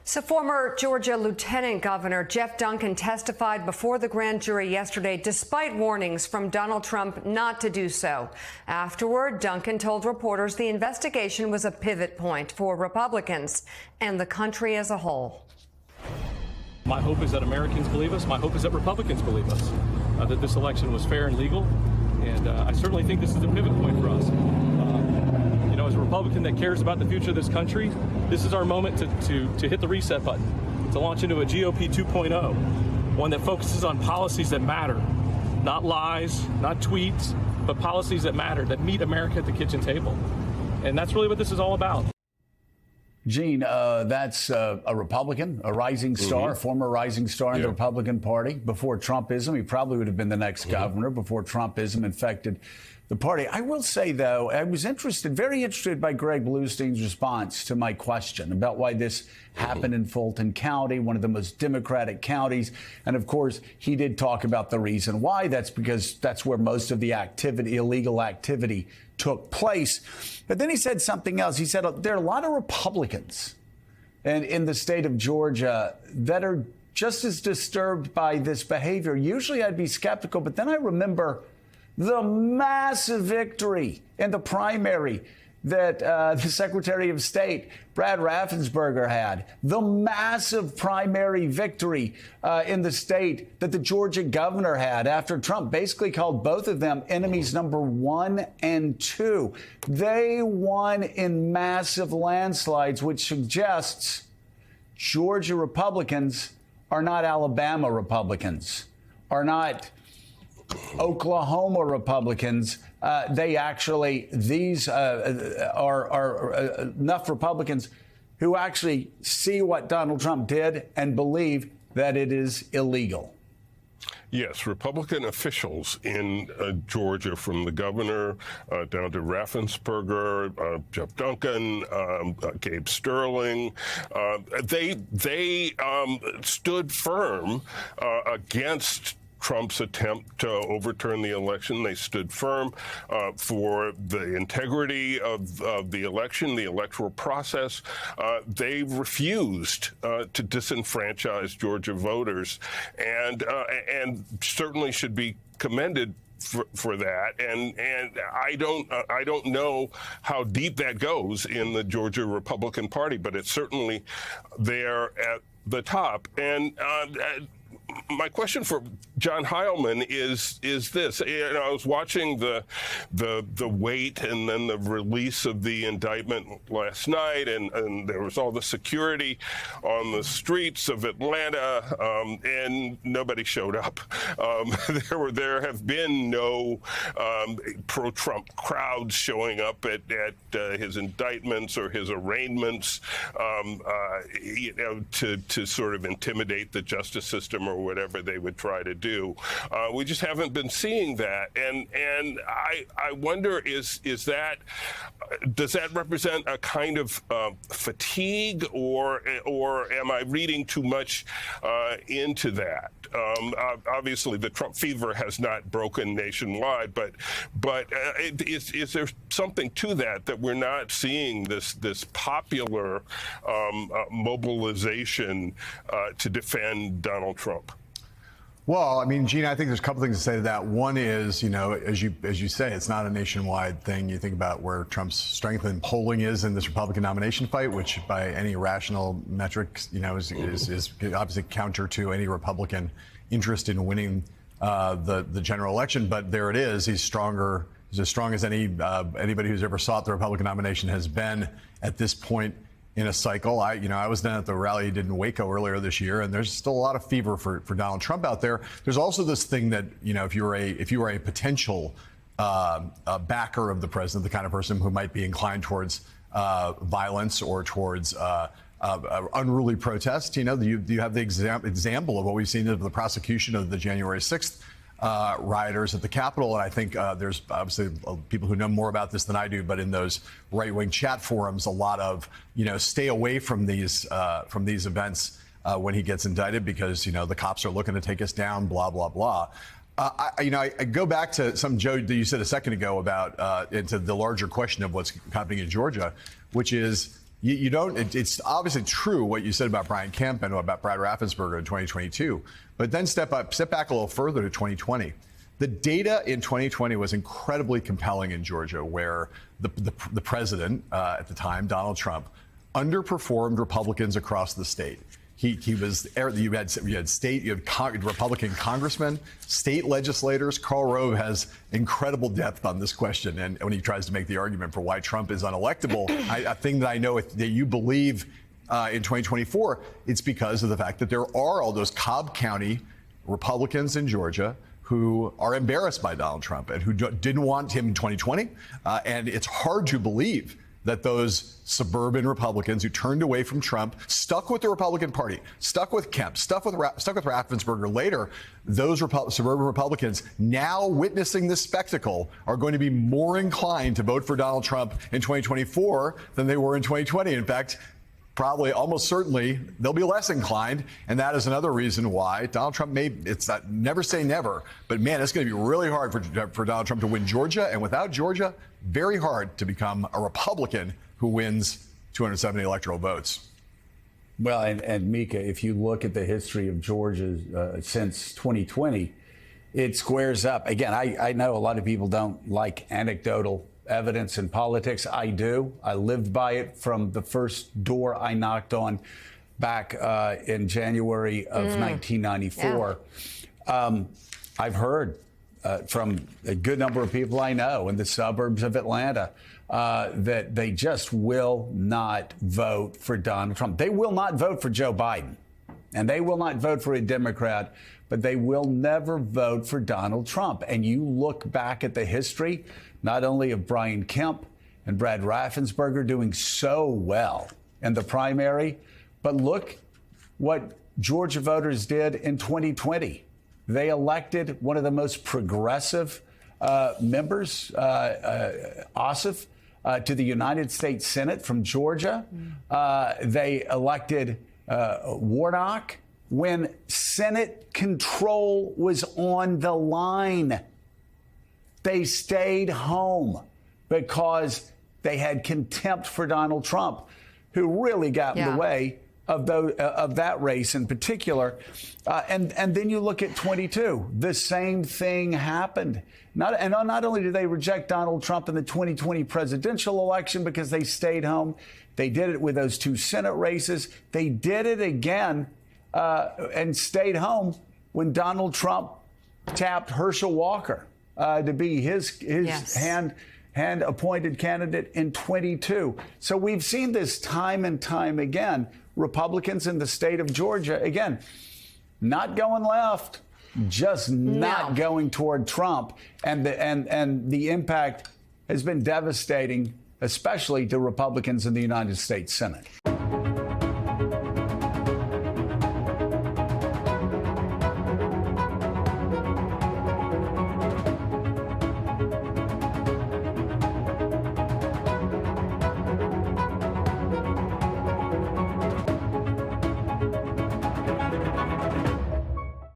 So former Georgia Lieutenant Governor Jeff Duncan testified before the grand jury yesterday despite warnings from Donald Trump not to do so. Afterward, Duncan told reporters the investigation was a pivot point for Republicans and the country as a whole. My hope is that Americans believe us. My hope is that Republicans believe us, that this election was fair and legal. And I certainly think this is a pivot point for us. As a Republican that cares about the future of this country, this is our moment to hit the reset button, to launch into a GOP 2.0, one that focuses on policies that matter, not lies, not tweets, but policies that matter, that meet America at the kitchen table. And that's really what this is all about. Gene, that's a Republican, a rising star, a former rising star in the Republican Party. Before Trumpism, he probably would have been the next governor before Trumpism infected the party. I will say, though, I was very interested by Greg Bluestein's response to my question about why this happened in Fulton County, one of the most Democratic counties. And of course, he did talk about the reason why. That's because that's where most of the activity, illegal activity, took place. But then he said something else. He said there are a lot of Republicans and in the state of Georgia that are just as disturbed by this behavior. Usually I'd be skeptical, but then I remember the massive victory in the primary that the Secretary of State, Brad Raffensperger, had. The massive primary victory in the state that the Georgia governor had after Trump basically called both of them enemies number 1 and 2. They won in massive landslides, which suggests Georgia Republicans are not Alabama Republicans, are not Oklahoma Republicans. These are enough Republicans who actually see what Donald Trump did and believe that it is illegal. Yes, Republican officials in Georgia, from the governor down to Raffensperger, Jeff Duncan, Gabe Sterling, they stood firm against Trump's attempt to overturn the election. They stood firm for the integrity of the election, the electoral process. They refused to disenfranchise Georgia voters, and certainly should be commended for that. And I don't know how deep that goes in the Georgia Republican Party, but it's certainly there at the top. And my question for John Heilman is this. I was watching the wait and then the release of the indictment last night, and there was all the security on the streets of Atlanta, and nobody showed up. There have been no pro-Trump crowds showing up at his indictments or his arraignments, to sort of intimidate the justice system or whatever they would try to do. We just haven't been seeing that, and I wonder, does that represent a kind of fatigue, or am I reading too much into that? Obviously, the Trump fever has not broken nationwide, but is there something to that we're not seeing this popular mobilization to defend Donald Trump? Well, I mean, Gene, I think there's a couple things to say to that. One is, as you say, it's not a nationwide thing. You think about where Trump's strength in polling is in this Republican nomination fight, which by any rational metrics, is obviously counter to any Republican interest in winning the general election. But there it is. He's stronger. He's as strong as anybody who's ever sought the Republican nomination has been at this point in a cycle. I was down at the rally he did in Waco earlier this year, and there's still a lot of fever for Donald Trump out there. There's also this thing that, if you were a potential backer of the president, the kind of person who might be inclined towards violence or towards unruly protest, you have the example of what we've seen of the prosecution of the January 6th rioters at the Capitol. And I think there's obviously people who know more about this than I do, but in those right-wing chat forums, a lot of, stay away from these events when he gets indicted because, the cops are looking to take us down, blah, blah, blah. I go back to something, Joe, that you said a second ago about into the larger question of what's happening in Georgia, which is You don't. It's obviously true what you said about Brian Kemp and about Brad Raffensperger in 2022, but then step back a little further to 2020. The data in 2020 was incredibly compelling in Georgia, where the president at the time, Donald Trump, underperformed Republicans across the state. You had Republican congressmen, state legislators. Karl Rove has incredible depth on this question, and when he tries to make the argument for why Trump is unelectable, a thing that I know that you believe in 2024, it's because of the fact that there are all those Cobb County Republicans in Georgia who are embarrassed by Donald Trump and who didn't want him in 2020, and it's hard to believe that those suburban Republicans who turned away from Trump, stuck with the Republican Party, stuck with Kemp, stuck with Raffensperger later, those suburban Republicans now witnessing this spectacle are going to be more inclined to vote for Donald Trump in 2024 than they were in 2020. In fact, probably almost certainly they'll be less inclined. And that is another reason why Donald Trump it's not, never say never, but man, it's going to be really hard for Donald Trump to win Georgia. And without Georgia, very hard to become a Republican who wins 270 electoral votes. Well, and Mika, if you look at the history of Georgia since 2020, it squares up. Again, I know a lot of people don't like anecdotal evidence in politics. I do. I lived by it from the first door I knocked on back in January of 1994. Yeah. I've heard from a good number of people I know in the suburbs of Atlanta that they just will not vote for Donald Trump. They will not vote for Joe Biden, and they will not vote for a Democrat, but they will never vote for Donald Trump. And you look back at the history, not only of Brian Kemp and Brad Raffensperger doing so well in the primary, but look what Georgia voters did in 2020. They elected one of the most progressive members, Ossoff, to the United States Senate from Georgia. They elected Warnock when Senate control was on the line. They stayed home because they had contempt for Donald Trump, who really got in the way of that race in particular. And then you look at 22, the same thing happened. Not only did they reject Donald Trump in the 2020 presidential election because they stayed home, they did it with those two Senate races. They did it again and stayed home when Donald Trump tapped Herschel Walker to be his hand-appointed candidate in 22. So we've seen this time and time again. Republicans in the state of Georgia, again, not going left, just not going toward Trump. And the impact has been devastating, especially to Republicans in the United States Senate.